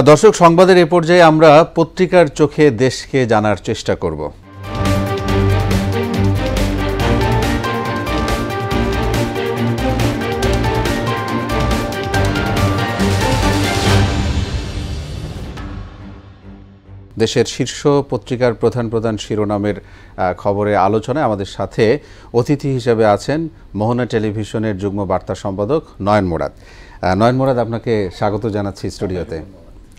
দর্শক, সংবাদের এ পর্যায়ে আমরা পত্রিকার চোখে দেশকে জানার চেষ্টা করব। দেশের শীর্ষ পত্রিকার প্রধান প্রধান শিরোনামের খবরে আলোচনায় আমাদের সাথে অতিথি হিসেবে আছেন মোহনা টেলিভিশনের যুগ্ম বার্তা সম্পাদক নয়ন মুরাদ। নয়ন মুরাদ, আপনাকে স্বাগত জানাচ্ছি স্টুডিওতে।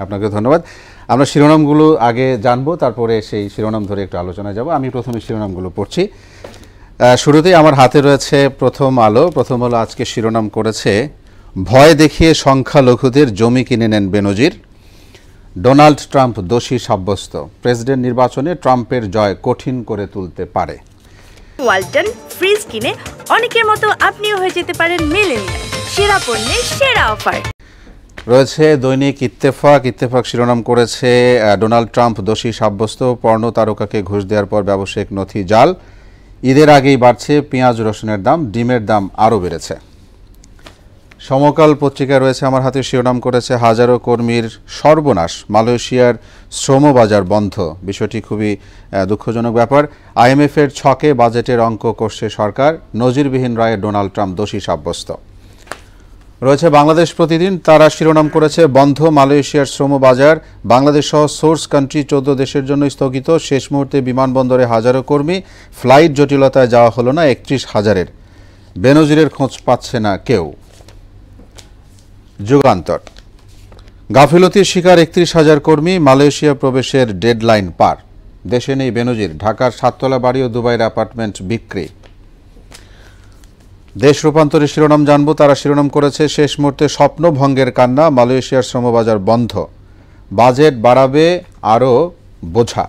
আপনাকে ধন্যবাদ। আমরা শিরোনামগুলো আগে জানবো, তারপরে সেই শিরোনাম ধরে একটু আলোচনায় যাব। আমি প্রথমে শিরোনামগুলো পড়ছি। শুরুতেই আমার হাতে রয়েছে প্রথম আলো। প্রথম আলো আজকে শিরোনাম করেছে, ভয় দেখিয়ে সংখ্যালঘুদের জমি কিনে নেন বেনজির, ডোনাল্ড ট্রাম্প দোষী সাব্যস্ত, প্রেসিডেন্ট নির্বাচনে ট্রাম্পের জয় কঠিন করে তুলতে পারে। ওয়ালটন ফ্রিজ কিনে অনেকের মতো আপনিও হয়ে যেতে পারেন মিলেনিয়াল, সেরা পণ্যের সেরা অফার। রয়েছে দৈনিক ইত্তেফাক শিরোনাম করেছে, ডোনাল্ড ট্রাম্প দোষী সাব্যস্ত, পর্নো তারকাকে ঘুষ দেওয়ার পর ব্যবসায়িক নথি জাল, ঈদের আগেই বাড়ছে পেঁয়াজ রসুনের দাম, ডিমের দাম আরও বেড়েছে। সমকাল পত্রিকা রয়েছে আমার হাতে, শিরোনাম করেছে, হাজারো কর্মীর সর্বনাশ, মালয়েশিয়ার শ্রমবাজার বন্ধ। বিষয়টি খুবই দুঃখজনক ব্যাপার। আইএমএফের ছকে বাজেটের অঙ্ক করছে সরকার, নজিরবিহীন রায়ে ডোনাল্ড ট্রাম্প দোষী সাব্যস্ত। রয়েছে বাংলাদেশ প্রতিদিন, তারা শিরোনাম করেছে, বন্ধ মালয়েশিয়ার শ্রমবাজার, বাংলাদেশ সহ সোর্স কান্ট্রি 14 দেশের জন্য স্থগিত, শেষ মুহূর্তে বিমানবন্দরে হাজারো কর্মী, ফ্লাইট জটিলতায় যাওয়া হলো না 31,000-এর, বেনজিরের খোঁজ পাচ্ছে না কেউ। যুগান্তর, গাফিলতির শিকার 31,000 কর্মী, মালয়েশিয়া প্রবেশের ডেডলাইন পার, দেশে নেই বেনজির, ঢাকার 7তলা বাড়ি ও দুবাইয়ের অ্যাপার্টমেন্ট বিক্রি। দেশ রূপান্তরের শিরোনাম জানবো, তারা শিরোনাম করেছে, শেষ মুহূর্তে স্বপ্নভঙ্গের কান্না, মালয়েশিয়ার শ্রমবাজার বন্ধ, বাজেট বাড়াবে আরও বোঝা।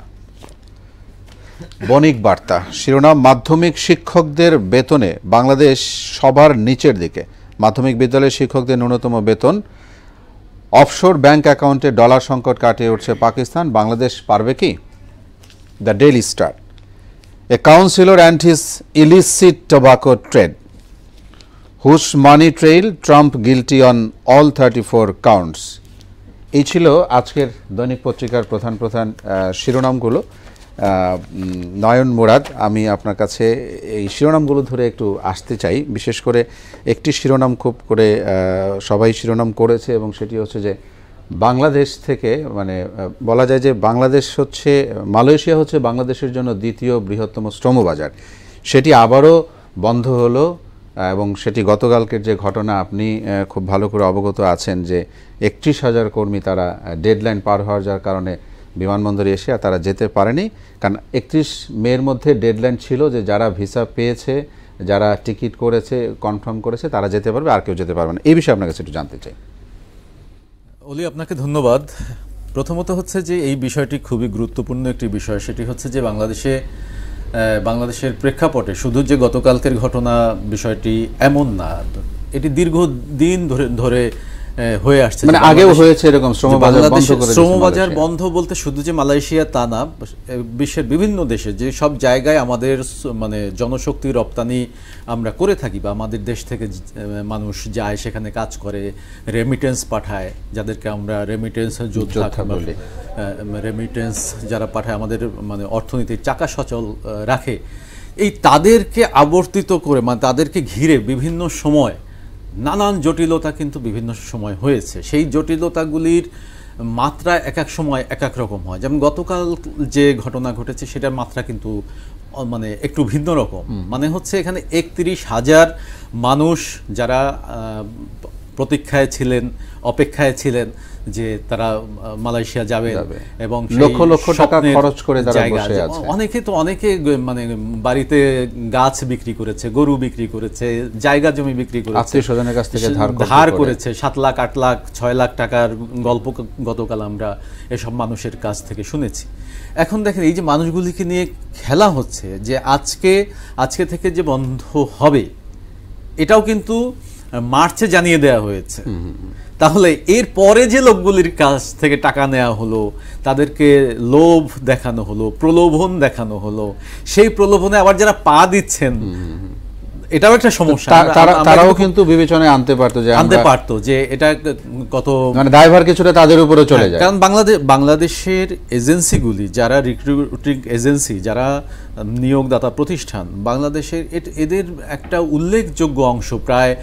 বণিক বার্তা শিরোনাম, মাধ্যমিক শিক্ষকদের বেতনে বাংলাদেশ সবার নিচের দিকে, মাধ্যমিক বিদ্যালয়ের শিক্ষকদের ন্যূনতম বেতন, অফশোর ব্যাংক অ্যাকাউন্টে ডলার সংকট কাটিয়ে উঠছে পাকিস্তান, বাংলাদেশ পারবে কি? The Daily Star, a councillor and his illicit tobacco trade, whose money trail, Trump guilty on all 34 counts. এই ছিল আজকের দৈনিক পত্রিকার প্রধান প্রধান শিরোনামগুলো। নয়ন মুরাদ, আমি আপনার কাছে এই শিরোনামগুলো ধরে একটু আসতে চাই। বিশেষ করে একটি শিরোনাম খুব করে সবাই শিরোনাম করেছে, এবং সেটি হচ্ছে যে বাংলাদেশ থেকে, মানে বলা যায় যে বাংলাদেশ হচ্ছে, মালয়েশিয়া হচ্ছে বাংলাদেশের জন্য দ্বিতীয় বৃহত্তম শ্রমবাজার, সেটি আবারও বন্ধ হলো। এবং সেটি গতকালকের যে ঘটনা, আপনি খুব ভালো করে অবগত আছেন যে 31,000 কর্মী তারা ডেডলাইন পার হওয়ার যার কারণে বিমানবন্দরে এসে তারা যেতে পারেনি। কারণ 31 মের মধ্যে ডেডলাইন ছিল যে যারা ভিসা পেয়েছে, যারা টিকিট করেছে, কনফার্ম করেছে, তারা যেতে পারবে, আর কেউ যেতে পারবে না। এই বিষয়ে আপনার কাছে একটু জানতে চাই। অলি, আপনাকে ধন্যবাদ। প্রথমত হচ্ছে যে এই বিষয়টি খুবই গুরুত্বপূর্ণ একটি বিষয়। সেটি হচ্ছে যে বাংলাদেশের প্রেক্ষাপটে শুধু যে গতকালকের ঘটনা বিষয়টি এমন না, এটি দীর্ঘদিন ধরে হয়ে আসছে। মানে আগেও হয়েছে এরকম শ্রমবাজার বন্ধ বলতে শুধু যে মালয়েশিয়া তা না, বিশ্বের বিভিন্ন দেশে যে সব জায়গায় আমাদের মানে জনশক্তি রপ্তানি আমরা করে থাকি, বা আমাদের দেশ থেকে মানুষ যায়, সেখানে কাজ করে, রেমিটেন্স পাঠায়, যাদেরকে আমরা রেমিটেন্স যোদ্ধা বলি, রেমিটেন্স যারা পাঠায় আমাদের মানে অর্থনীতির চাকা সচল রাখে, এই তাদেরকে আবর্তিত করে, মানে তাদেরকে ঘিরে বিভিন্ন সময় নানান জটিলতা কিন্তু বিভিন্ন সময় হয়েছে। সেই জটিলতাগুলির মাত্রা এক এক সময় এক এক রকম হয়। যেমন গতকাল যে ঘটনা ঘটেছে সেটার মাত্রা কিন্তু মানে একটু ভিন্ন রকম। মানে হচ্ছে এখানে 31,000 মানুষ যারা প্রতীক্ষায় ছিলেন, অপেক্ষায় ছিলেন যে তারা মালয়েশিয়া যাবে, এবং লক্ষ লক্ষ টাকা খরচ করে তারা বসে আছে। অনেকে মানে বাড়িতে গাছ বিক্রি করেছে, গরু বিক্রি করেছে, জায়গা জমি বিক্রি করেছে, আত্মীয়স্বজনের কাছ থেকে ধার করেছে, 7 লাখ 8 লাখ 6 লাখ টাকার গল্প গতকাল আমরা এসব মানুষের কাছ থেকে শুনেছি। এখন দেখেন এই যে মানুষগুলিকে নিয়ে খেলা হচ্ছে যে আজকে থেকে যে বন্ধ হবে, এটাও কিন্তু মার্চে জানিয়ে দেওয়া হয়েছে। তাহলে এর পরে যে লোকগুলির কাছ থেকে টাকা নেওয়া হলো, তাদেরকে লোভ দেখানো হলো, প্রলোভন দেখানো হলো, সেই প্রলোভনে আবার যারা পা দিচ্ছেন এটাও একটা সমস্যা। তারাও কিন্তু বিবেচনায় আনতে পারতো যে এটা কত মানে দায়ভার কিছুটা তাদের উপরে চলে যায়। কারণ বাংলাদেশের এজেন্সিগুলি, যারা রিক্রুটিং এজেন্সি, যারা নিয়োগদাতা প্রতিষ্ঠান, বাংলাদেশের এদের একটা উল্লেখযোগ্য অংশ, প্রায়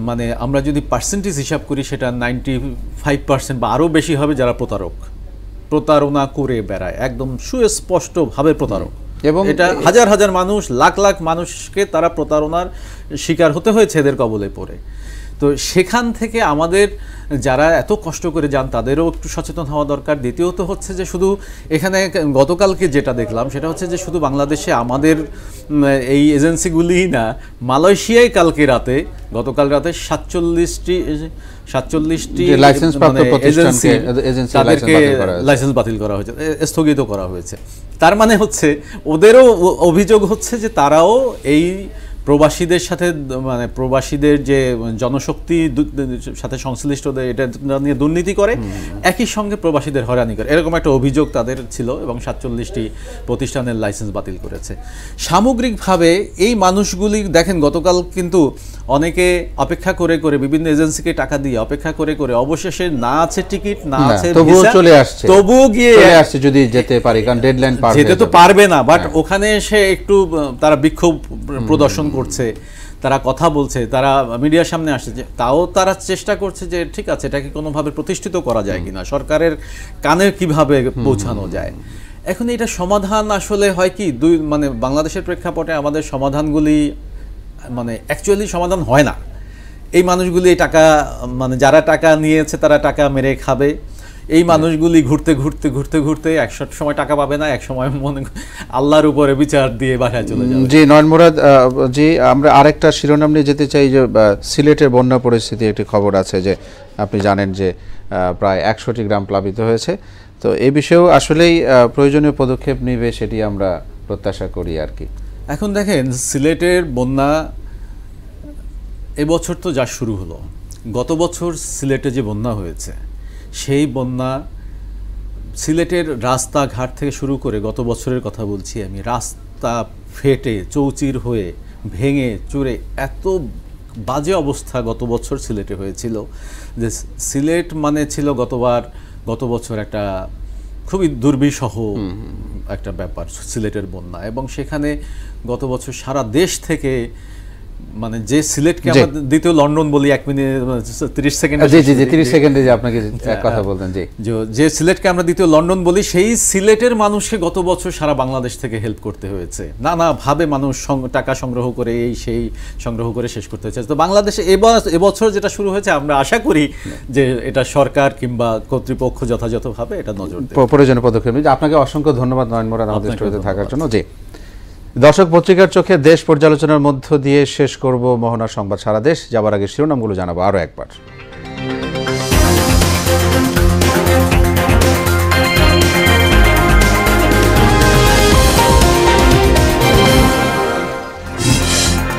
মানে আমরা যদি পার্সেন্টেজ হিসাব করি সেটা 95% বা আরও বেশি হবে যারা প্রতারণা করে বেড়ায়, একদম সুস্পষ্টভাবে প্রতারক। এবং এটা হাজার হাজার মানুষ, লাখ লাখ মানুষকে তারা প্রতারণার শিকার হতে হয়েছে এদের কবলে পড়ে। তো সেখান থেকে আমাদের যারা এত কষ্ট করে যান তাদেরও একটু সচেতন হওয়া দরকার। দ্বিতীয়ত হচ্ছে যে শুধু এখানে গতকালকে যেটা দেখলাম সেটা হচ্ছে যে শুধু বাংলাদেশে আমাদের এই এজেন্সিগুলি না, মালয়েশিয়ায় গতকাল রাতে 47টি তাদেরকে লাইসেন্স বাতিল করা হয়েছে, স্থগিত করা হয়েছে। তার মানে হচ্ছে ওদেরও অভিযোগ হচ্ছে যে তারাও এই প্রবাসীদের সাথে, মানে প্রবাসীদের যে জনশক্তি সাথে সংশ্লিষ্টদের এটা নিয়ে দুর্নীতি করে, একই সঙ্গে প্রবাসীদের হয়রানি করে, এরকম একটা অভিযোগ তাদের ছিল এবং 47টি প্রতিষ্ঠানের লাইসেন্স বাতিল করেছে। সামগ্রিকভাবে এই মানুষগুলি দেখেন, গতকাল কিন্তু অনেকে অপেক্ষা করে করে বিভিন্ন এজেন্সিকে টাকা দিয়ে অপেক্ষা করে করে অবশেষে না আছে টিকিট, না আছে ভিসা, তবুও গিয়ে আসছে যদি যেতে পারে, কারণ ডেডলাইন পার যেতে তো পারবে না, বাট ওখানে এসে একটু তারা বিক্ষোভ প্রদর্শন করছে, তারা কথা বলছে, তারা মিডিয়ার সামনে আসছে, তাও তারা চেষ্টা করছে যে ঠিক আছে এটাকে কোনোভাবে প্রতিষ্ঠিত করা যায় কিনা, সরকারের কানে কিভাবে পৌঁছানো যায়। এখন এটা সমাধান আসলে হয় কি, মানে বাংলাদেশের প্রেক্ষাপটে আমাদের সমাধানগুলি মানে অ্যাকচুয়ালি সমাধান হয় না। এই মানুষগুলি টাকা, মানে যারা টাকা নিয়েছে তারা টাকা মেরে খাবে, এই মানুষগুলি ঘুরতে ঘুরতে ঘুরতে ঘুরতে একশো সময় টাকা পাবে না, এক সময় মনে আল্লাহর উপরে বিচার দিয়ে বাসায় চলে যাবে। জি নয়ন মুরাদ জি, আমরা আরেকটা শিরোনাম নিয়ে যেতে চাই যে সিলেটের বন্যা পরিস্থিতি একটি খবর আছে যে আপনি জানেন যে প্রায় 100টি গ্রাম প্লাবিত হয়েছে। তো এই বিষয়েও আসলেই প্রয়োজনীয় পদক্ষেপ নেবে সেটি আমরা প্রত্যাশা করি আর কি। এখন দেখেন, সিলেটের বন্যা এবছর তো যা শুরু হলো, গত বছর সিলেটে যে বন্যা হয়েছে সেই বন্যা সিলেটের রাস্তাঘাট থেকে শুরু করে, গত বছরের কথা বলছি আমি, রাস্তা ফেটে চৌচির হয়ে ভেঙে চুরে এত বাজে অবস্থা গত বছর সিলেটে হয়েছিল যে সিলেট মানে ছিল গত বছর একটা খুবই দুর্বিষহ একটা ব্যাপার সিলেটের বন্যা। এবং সেখানে গত বছর সারা দেশ থেকে, মানে যে সিলেটকে আমরা দ্বিতীয় লন্ডন বলি, 1 মিনিট 30 সেকেন্ডে, জি জি 30 সেকেন্ডে যে আপনাকে এক কথা বলতেন, জি, যে সিলেটকে আমরা দ্বিতীয় লন্ডন বলি, সেই সিলেটের মানুষকে গত বছর সারা বাংলাদেশ থেকে হেল্প করতে হয়েছে, নানাভাবে মানুষ টাকা সংগ্রহ করে সেই সংগ্রহ করে শেষ করতে হয়েছে। তো বাংলাদেশে এবছর যেটা শুরু হয়েছে, আমরা আশা করি যে এটা সরকার কিংবা কর্তৃপক্ষ যথাযথভাবে এটা নজর দেবে, প্রয়োজনীয় পদক্ষেপ। আপনাকে অসংখ্য ধন্যবাদ নয়ন মুরাদ আমাদের স্টুডিওতে থাকার জন্য। জি দর্শক, পত্রিকার চোখে দেশ পর্যালোচনার মধ্য দিয়ে শেষ করব মোহনার সংবাদ সারা দেশ। যাবার আগে শিরোনামগুলো জানাবো আরও একবার।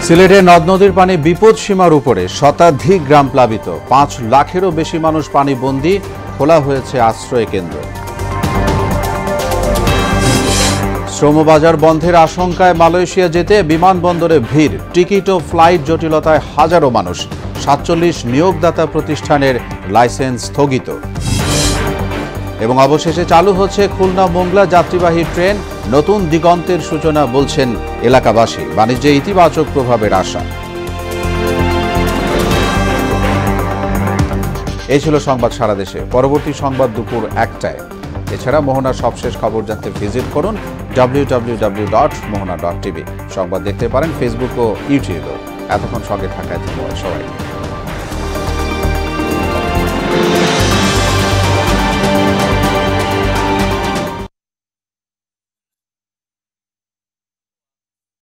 সিলেটে নদ নদীর পানি বিপদ সীমার উপরে, শতাধিক গ্রাম প্লাবিত, 5 লাখেরও বেশি মানুষ পানিবন্দী, খোলা হয়েছে আশ্রয় কেন্দ্র। শ্রমবাজার বন্ধের আশঙ্কায় মালয়েশিয়া যেতে বিমানবন্দরে ভিড়, টিকিট ও ফ্লাইট জটিলতায় হাজারো মানুষ, 47 নিয়োগদাতা প্রতিষ্ঠানের লাইসেন্স স্থগিত। এবং অবশেষে চালু হচ্ছে খুলনা মোংলা যাত্রীবাহী ট্রেন, নতুন দিগন্তের সূচনা বলছেন এলাকাবাসী, বাণিজ্যে ইতিবাচক প্রভাবের আশা। এই ছিল সংবাদ সারা দেশে। পরবর্তী সংবাদ দুপুর 1টায়। এছাড়া মোহনার সবশেষ খবর জানতে ভিজিট করুন www.mohana.tv। সংবাদ দেখতে পারেন ফেসবুক ও ইউটিউবেও। এতক্ষণ সঙ্গে থাকায় ধন্যবাদ সবাইকে।